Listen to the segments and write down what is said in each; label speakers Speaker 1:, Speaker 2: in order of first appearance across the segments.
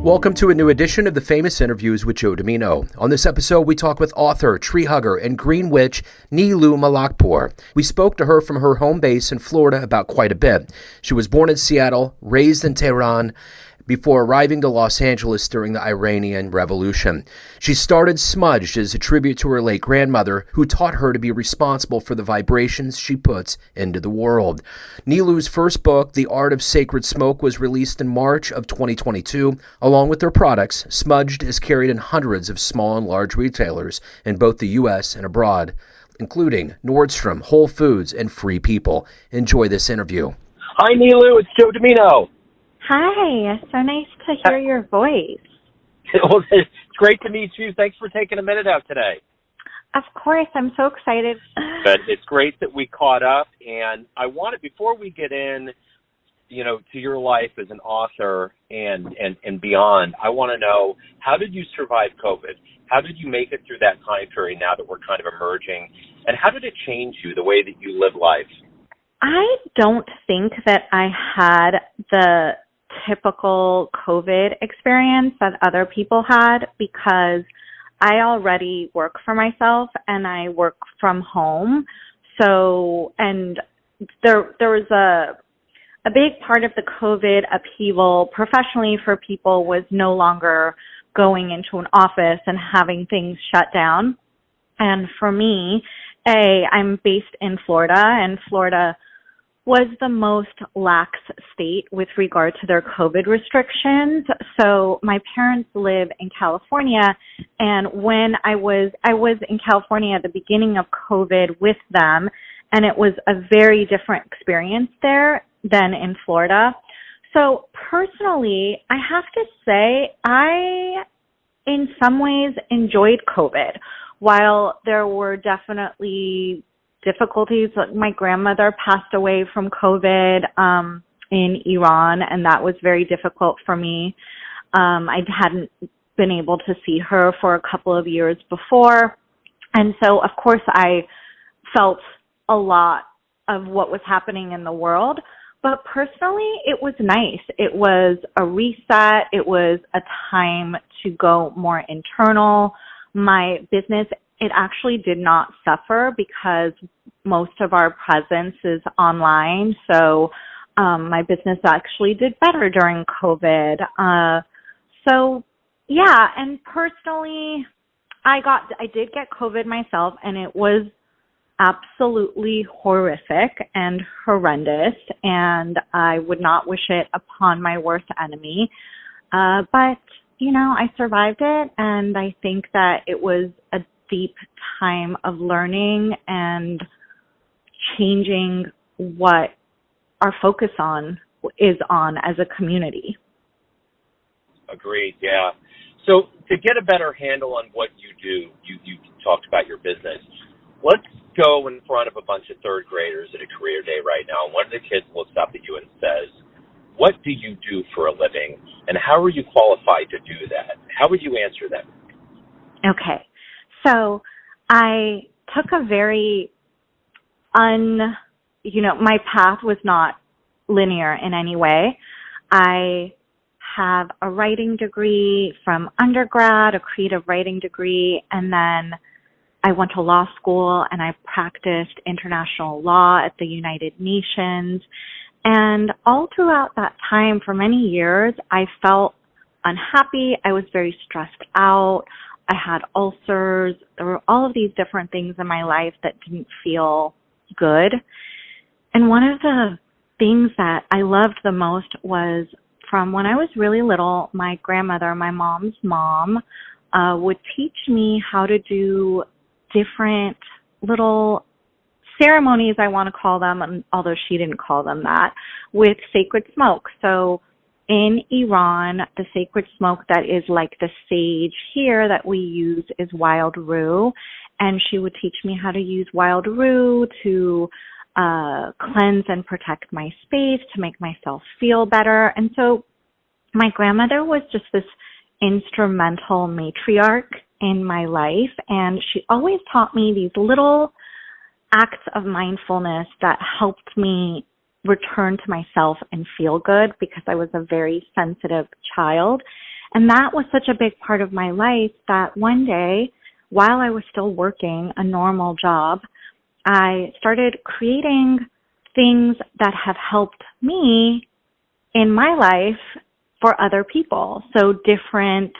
Speaker 1: Welcome to a new edition of the Famous Interviews with Joe Dimino. On this episode, we talk with author, tree hugger, and green witch Neelou Malekpour. We spoke to her from her home base in Florida about quite a bit. She was born in Seattle, raised in Tehran, before arriving to Los Angeles during the Iranian Revolution. She started SMUDGED as a tribute to her late grandmother, who taught her to be responsible for the vibrations she puts into the world. Neelou's first book, The Art of Sacred Smoke, was released in March of 2022. Along with their products, SMUDGED is carried in hundreds of small and large retailers in both the U.S. and abroad, including Nordstrom, Whole Foods, and Free People. Enjoy this interview.
Speaker 2: Hi, Neelou. It's Joe Dimino.
Speaker 3: Hi, so nice to hear your voice.
Speaker 2: Well, it's great to meet you. Thanks for taking a minute out today.
Speaker 3: Of course, I'm so excited.
Speaker 2: But it's great that we caught up, and I wanted, before we get in, to your life as an author and beyond, I want to know, how did you survive COVID? How did you make it through that time period now that we're kind of emerging? And how did it change you, the way that you live life?
Speaker 3: I don't think that I had the typical COVID experience that other people had, because I already work for myself and I work from home. So, and there was a big part of the COVID upheaval professionally for people was no longer going into an office and having things shut down. And for me, I'm based in Florida, and Florida was the most lax state with regard to their COVID restrictions. So my parents live in California, and when I was in California at the beginning of COVID with them, and it was a very different experience there than in Florida. So personally, I have to say, I, in some ways, enjoyed COVID. While there were definitely difficulties, my grandmother passed away from COVID in Iran, and that was very difficult for me. I hadn't been able to see her for a couple of years before, and so of course I felt a lot of what was happening in the world. But personally, it was nice. It was a reset. It was a time to go more internal. My business, it actually did not suffer because most of our presence is online. So my business actually did better during COVID. So yeah, and personally, I did get COVID myself, and it was absolutely horrific and horrendous, and I would not wish it upon my worst enemy. But, I survived it, and I think that it was a deep time of learning and changing what our focus is on as a community.
Speaker 2: Agreed, yeah. So to get a better handle on what you do, you talked about your business. Let's go in front of a bunch of third graders at a career day right now, and one of the kids looks up at you and says, "What do you do for a living, and how are you qualified to do that?" How would you answer them?
Speaker 3: Okay. So I took a very my path was not linear in any way. I have a writing degree from undergrad, a creative writing degree, and then I went to law school and I practiced international law at the United Nations. And all throughout that time, for many years, I felt unhappy. I was very stressed out. I had ulcers. There were all of these different things in my life that didn't feel good. And one of the things that I loved the most was, from when I was really little, my grandmother, my mom's mom, would teach me how to do different little ceremonies, I want to call them, although she didn't call them that, with sacred smoke. So in Iran, the sacred smoke that is like the sage here that we use is wild rue. And she would teach me how to use wild rue to cleanse and protect my space, to make myself feel better. And so my grandmother was just this instrumental matriarch in my life, and she always taught me these little acts of mindfulness that helped me return to myself and feel good, because I was a very sensitive child. And that was such a big part of my life that one day, while I was still working a normal job, I started creating things that have helped me in my life for other people. So different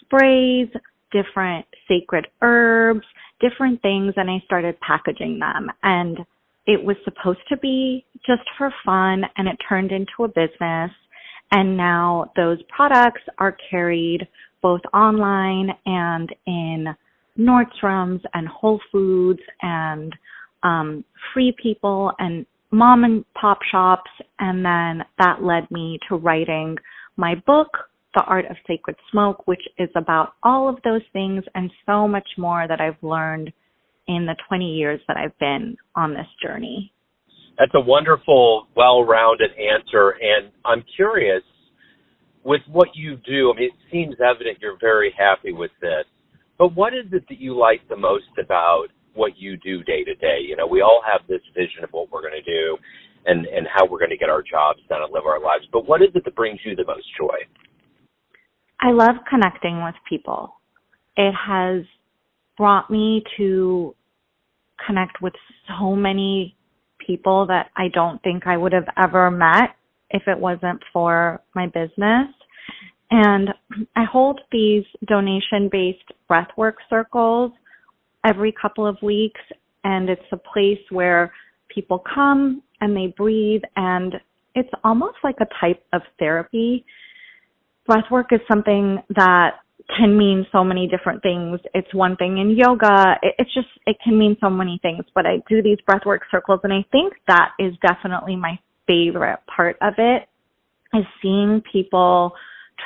Speaker 3: sprays, different sacred herbs, different things, and I started packaging them. And it was supposed to be just for fun, and it turned into a business. And now those products are carried both online and in Nordstrom's and Whole Foods and Free People and mom and pop shops. And then that led me to writing my book, The Art of Sacred Smoke, which is about all of those things and so much more that I've learned in the 20 years that I've been on this journey.
Speaker 2: That's a wonderful, well-rounded answer. And I'm curious, with what you do, I mean, it seems evident you're very happy with this, but what is it that you like the most about what you do day to day? You know, we all have this vision of what we're going to do and how we're going to get our jobs done and live our lives. But what is it that brings you the most joy?
Speaker 3: I love connecting with people. It has brought me to connect with so many people that I don't think I would have ever met if it wasn't for my business. And I hold these donation-based breathwork circles every couple of weeks, and it's a place where people come and they breathe, and it's almost like a type of therapy. Breathwork is something that can mean so many different things. It's one thing in yoga. It can mean so many things, but I do these breathwork circles, and I think that is definitely my favorite part of it, is seeing people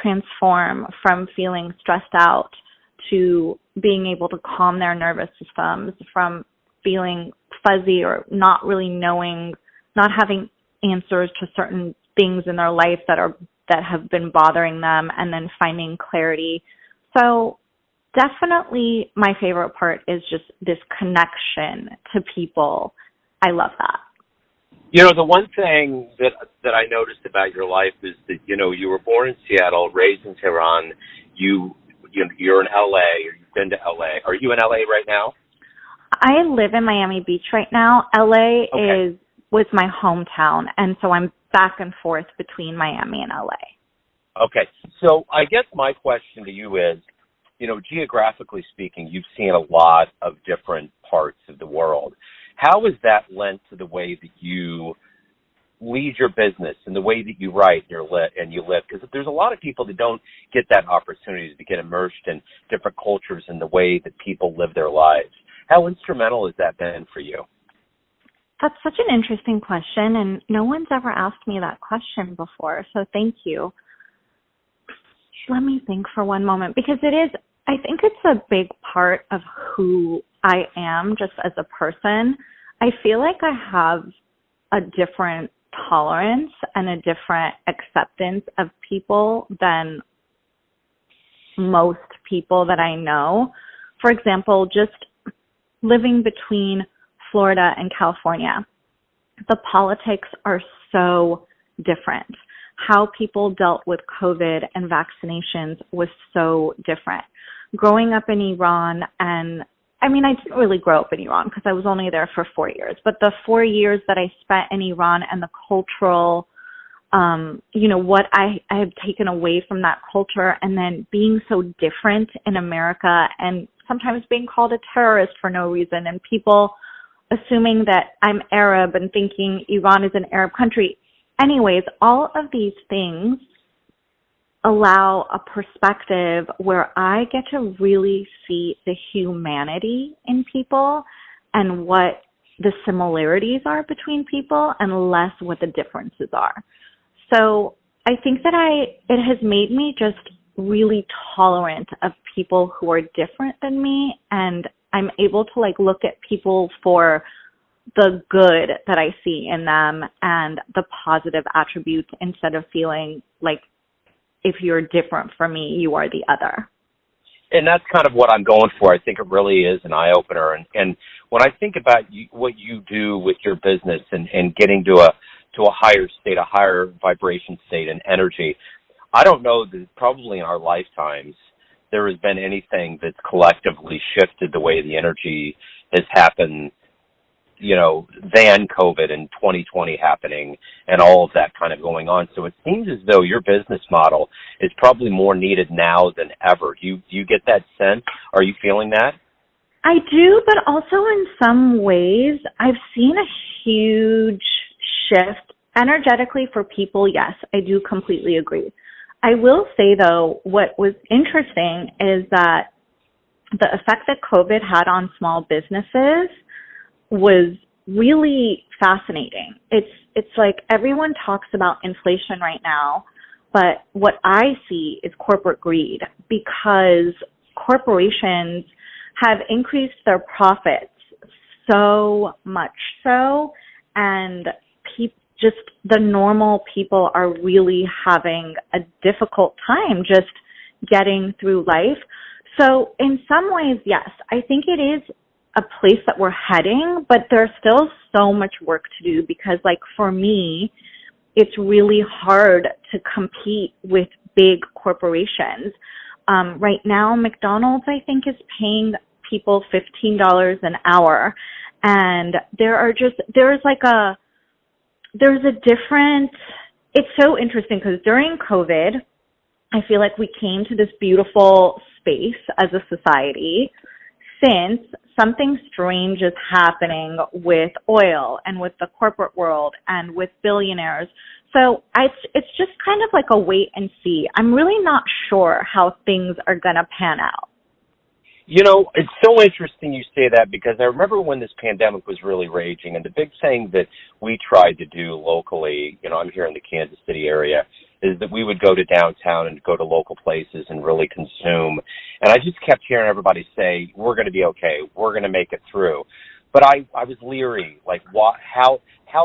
Speaker 3: transform from feeling stressed out to being able to calm their nervous systems, from feeling fuzzy or not really knowing, not having answers to certain things in their life that have been bothering them, and then finding clarity. So definitely my favorite part is just this connection to people. I love that.
Speaker 2: You know, the one thing that I noticed about your life is that, you know, you were born in Seattle, raised in Tehran. You're in LA, or you've been to LA. Are you in LA right now?
Speaker 3: I live in Miami Beach right now. LA was my hometown, and so I'm back and forth between Miami and LA.
Speaker 2: Okay. So I guess my question to you is, you know, geographically speaking, you've seen a lot of different parts of the world. How has that lent to the way that you lead your business and the way that you write and you live? Because there's a lot of people that don't get that opportunity to get immersed in different cultures and the way that people live their lives. How instrumental has that been for you?
Speaker 3: That's such an interesting question, and no one's ever asked me that question before, so thank you. Let me think for one moment, because I think it's a big part of who I am just as a person. I feel like I have a different tolerance and a different acceptance of people than most people that I know. For example, just living between Florida and California, the politics are so different. How people dealt with COVID and vaccinations was so different. Growing up in Iran, and I mean, I didn't really grow up in Iran because I was only there for 4 years, but the 4 years that I spent in Iran and the cultural, what I have taken away from that culture, and then being so different in America and sometimes being called a terrorist for no reason, and people assuming that I'm Arab and thinking Iran is an Arab country. Anyways, all of these things allow a perspective where I get to really see the humanity in people and what the similarities are between people and less what the differences are. So I think that it has made me just really tolerant of people who are different than me, and I'm able to look at people for the good that I see in them and the positive attributes, instead of feeling like if you're different from me, you are the other.
Speaker 2: And that's kind of what I'm going for. I think it really is an eye-opener. And when I think about what you do with your business and getting to a higher state, a higher vibration state and energy, I don't know that probably in our lifetimes there has been anything that's collectively shifted the way the energy has happened, than COVID and 2020 happening and all of that kind of going on. So it seems as though your business model is probably more needed now than ever. Do you get that sense? Are you feeling that?
Speaker 3: I do, but also in some ways, I've seen a huge shift energetically for people. Yes, I do completely agree. I will say, though, what was interesting is that the effect that COVID had on small businesses was really fascinating. It's like everyone talks about inflation right now, but what I see is corporate greed, because corporations have increased their profits so much so, and just the normal people are really having a difficult time just getting through life. So in some ways, yes, I think it is a place that we're heading, but there's still so much work to do, because like for me, it's really hard to compete with big corporations. Right now, McDonald's, I think, is paying people $15 an hour. And there's a different, it's so interesting because during COVID, I feel like we came to this beautiful space as a society, since something strange is happening with oil and with the corporate world and with billionaires. So it's just kind of like a wait and see. I'm really not sure how things are going to pan out.
Speaker 2: It's so interesting you say that, because I remember when this pandemic was really raging, and the big thing that we tried to do locally, I'm here in the Kansas City area, is that we would go to downtown and go to local places and really consume. And I just kept hearing everybody say, we're going to be okay, we're going to make it through. But I was leery, like how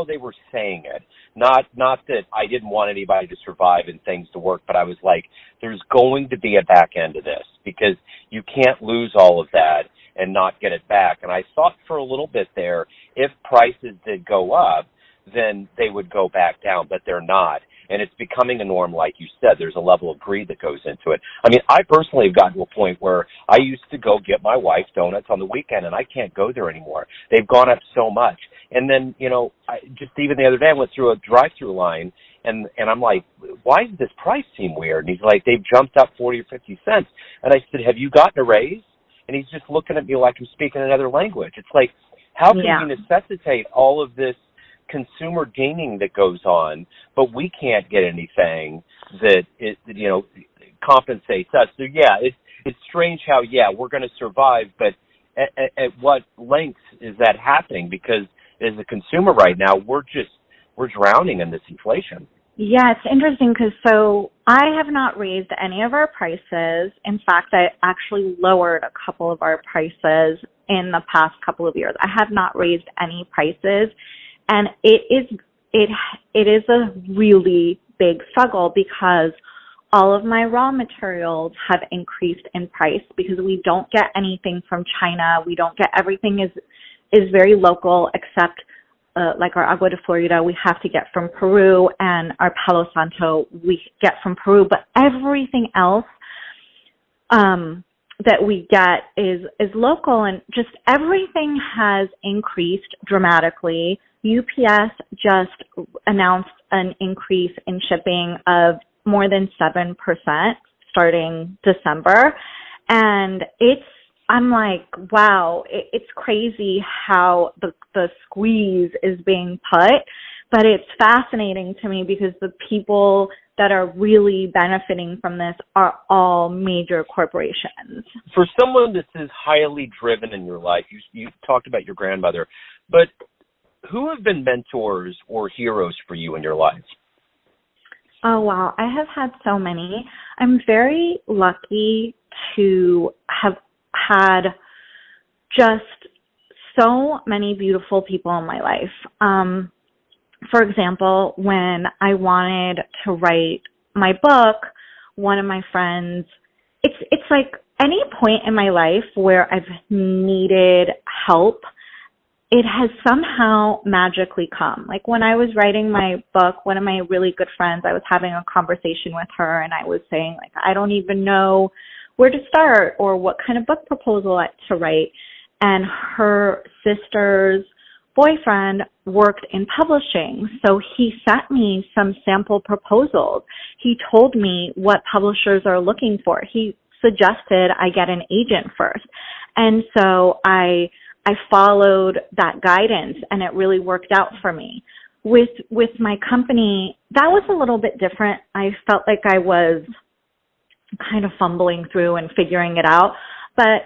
Speaker 2: they were saying it. Not that I didn't want anybody to survive and things to work, but I was like, there's going to be a back end to this, because you can't lose all of that and not get it back. And I thought for a little bit there, if prices did go up, then they would go back down, but they're not. And it's becoming a norm, like you said. There's a level of greed that goes into it. I mean, I personally have gotten to a point where I used to go get my wife donuts on the weekend, and I can't go there anymore. They've gone up so much. And then, just even the other day, I went through a drive-through line, and I'm like, why does this price seem weird? And he's like, they've jumped up 40 or 50 cents. And I said, have you gotten a raise? And he's just looking at me like I'm speaking another language. It's like, how can we necessitate all of this consumer gaming that goes on, but we can't get anything that compensates us? So it's strange how we're going to survive, but at what lengths is that happening? Because as a consumer right now, we're drowning in this inflation.
Speaker 3: Yeah, it's interesting because I have not raised any of our prices. In fact, I actually lowered a couple of our prices in the past couple of years. I have not raised any prices. And it is a really big struggle, because all of my raw materials have increased in price, because we don't get anything from China. We don't get, everything is very local, except like our agua de Florida we have to get from Peru, and our Palo Santo we get from Peru. But everything else that we get is local, and just everything has increased dramatically. UPS just announced an increase in shipping of more than 7% starting December. And I'm like, wow, it's crazy how the squeeze is being put. But it's fascinating to me, because the people that are really benefiting from this are all major corporations.
Speaker 2: For someone that's as highly driven in your life, you talked about your grandmother, but who have been mentors or heroes for you in your life?
Speaker 3: Oh, wow. I have had so many. I'm very lucky to have had just so many beautiful people in my life. For example, when I wanted to write my book, one of my friends, it's like any point in my life where I've needed help, it has somehow magically come. Like when I was writing my book, one of my really good friends, I was having a conversation with her and I was saying, like, I don't even know where to start or what kind of book proposal to write. And her sister's boyfriend worked in publishing, so he sent me some sample proposals. He told me what publishers are looking for. He suggested I get an agent first. And so I followed that guidance, and it really worked out for me. With my company, that was a little bit different. I felt like I was kind of fumbling through and figuring it out, but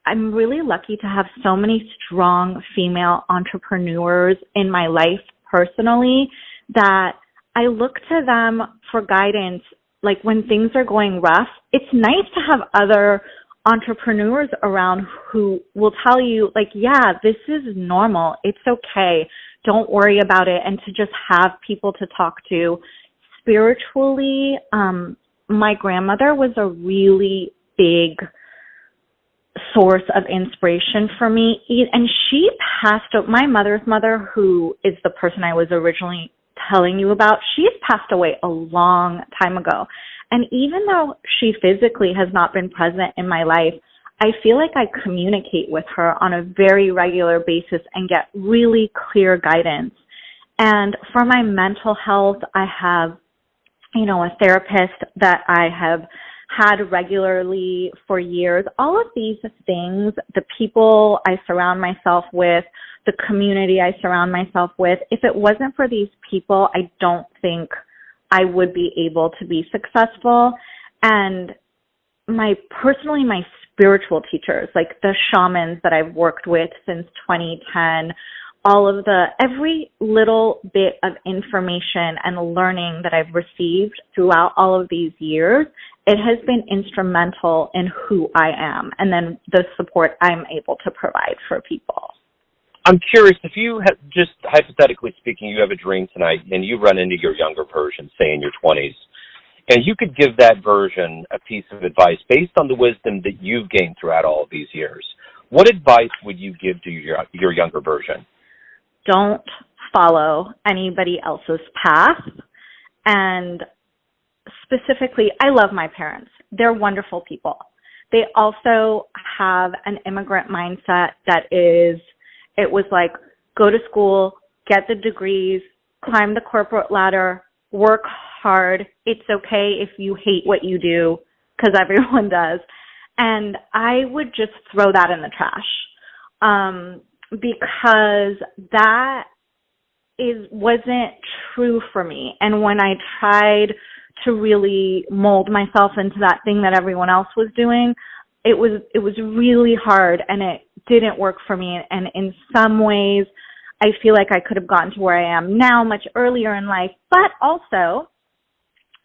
Speaker 3: I'm really lucky to have so many strong female entrepreneurs in my life personally that I look to them for guidance. Like when things are going rough, it's nice to have other entrepreneurs around who will tell you, like, yeah, this is normal. It's okay. Don't worry about it. And to just have people to talk to. Spiritually, my grandmother was a really big source of inspiration for me. And she passed away. My mother's mother, who is the person I was originally telling you about, she's passed away a long time ago. And even though she physically has not been present in my life, I feel like I communicate with her on a very regular basis and get really clear guidance. And for my mental health, I have, a therapist that I have had regularly for years. All of these things, the people I surround myself with, the community I surround myself with, if it wasn't for these people, I don't think I would be able to be successful. And my spiritual teachers, like the shamans that I've worked with since 2010, every little bit of information and learning that I've received throughout all of these years, it has been instrumental in who I am and then the support I'm able to provide for people.
Speaker 2: I'm curious, if you have, just hypothetically speaking, you have a dream tonight and you run into your younger version, say in your 20s, and you could give that version a piece of advice based on the wisdom that you've gained throughout all of these years, what advice would you give to your younger version?
Speaker 3: Don't follow anybody else's path. And specifically, I love my parents. They're wonderful people. They also have an immigrant mindset it was like, go to school, get the degrees, climb the corporate ladder, work hard. It's okay if you hate what you do, because everyone does. And I would just throw that in the trash. Because that wasn't true for me. And when I tried to really mold myself into that thing that everyone else was doing, it was really hard and it didn't work for me. And in some ways, I feel like I could have gotten to where I am now much earlier in life, but also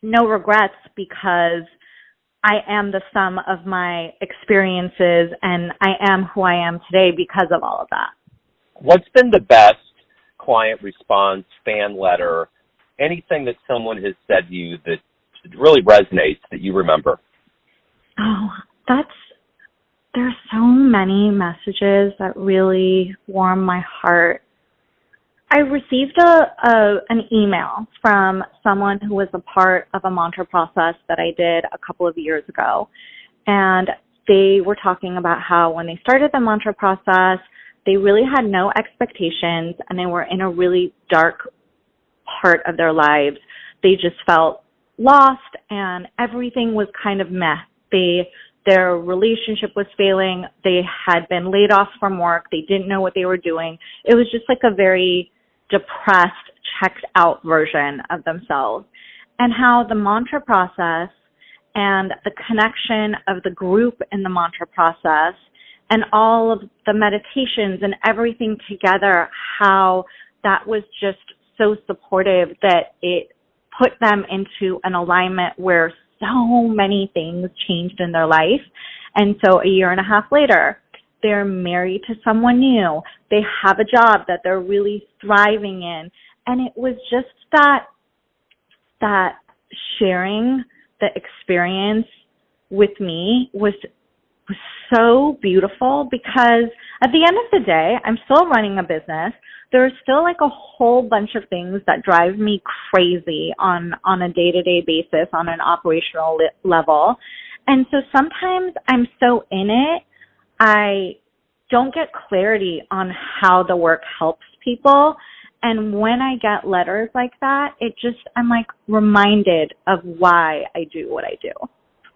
Speaker 3: no regrets, because I am the sum of my experiences and I am who I am today because of all of that.
Speaker 2: What's been the best client response, fan letter, anything that someone has said to you that really resonates that you remember?
Speaker 3: Oh, there's so many messages that really warm my heart. I received an email from someone who was a part of a mantra process that I did a couple of years ago. And they were talking about how when they started the mantra process, they really had no expectations and they were in a really dark part of their lives. They just felt lost and everything was kind of meh. Their relationship was failing. They had been laid off from work. They didn't know what they were doing. It was just like a very depressed, checked out version of themselves. And how the mantra process and the connection of the group in the mantra process and all of the meditations and everything together, how that was just so supportive that it put them into an alignment where so many things changed in their life. And so a year and a half later, they're married to someone new. They have a job that they're really thriving in. And it was just that sharing the experience with me was was so beautiful because at the end of the day, I'm still running a business. There's still like a whole bunch of things that drive me crazy on a day-to-day basis, on an operational level. And so sometimes I'm so in it, I don't get clarity on how the work helps people. And when I get letters like that, I'm like reminded of why I do what I do.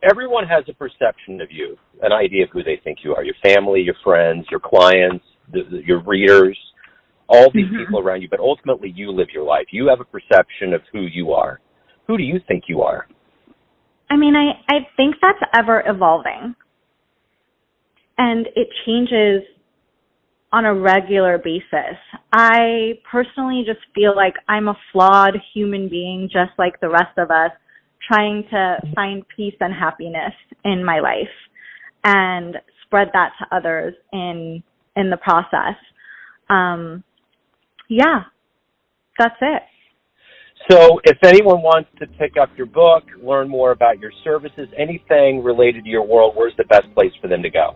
Speaker 2: Everyone has a perception of you, an idea of who they think you are, your family, your friends, your clients, your readers, all these people around you, but ultimately you live your life. You have a perception of who you are. Who do you think you are?
Speaker 3: I mean, I think that's ever evolving. And it changes on a regular basis. I personally just feel like I'm a flawed human being, just like the rest of us, trying to find peace and happiness in my life and spread that to others in the process. Yeah, that's it.
Speaker 2: So if anyone wants to pick up your book, learn more about your services, anything related to your world, where's the best place for them to go?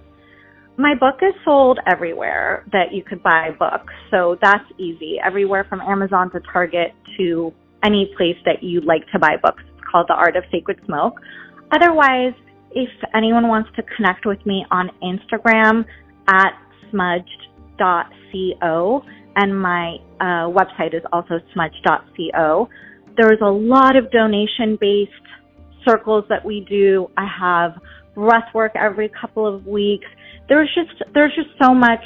Speaker 3: My book is sold everywhere that you could buy books, so that's easy. Everywhere from Amazon to Target to any place that you'd like to buy books. It's called The Art of Sacred Smoke. Otherwise, if anyone wants to connect with me on Instagram at SMUDGED.co, and my website is also smudged.co. There's a lot of donation-based circles that we do. I have breath work every couple of weeks. There's just so much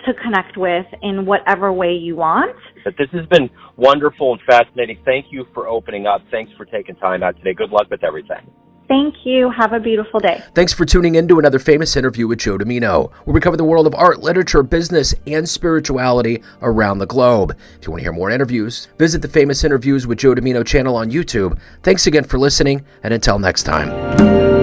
Speaker 3: to connect with in whatever way you want.
Speaker 2: But this has been wonderful and fascinating. Thank you for opening up. Thanks for taking time out today. Good luck with everything.
Speaker 3: Thank you. Have a beautiful day.
Speaker 1: Thanks for tuning in to another famous interview with Joe Dimino, where we cover the world of art, literature, business, and spirituality around the globe. If you want to hear more interviews, visit the Famous Interviews with Joe Dimino channel on YouTube. Thanks again for listening, and until next time.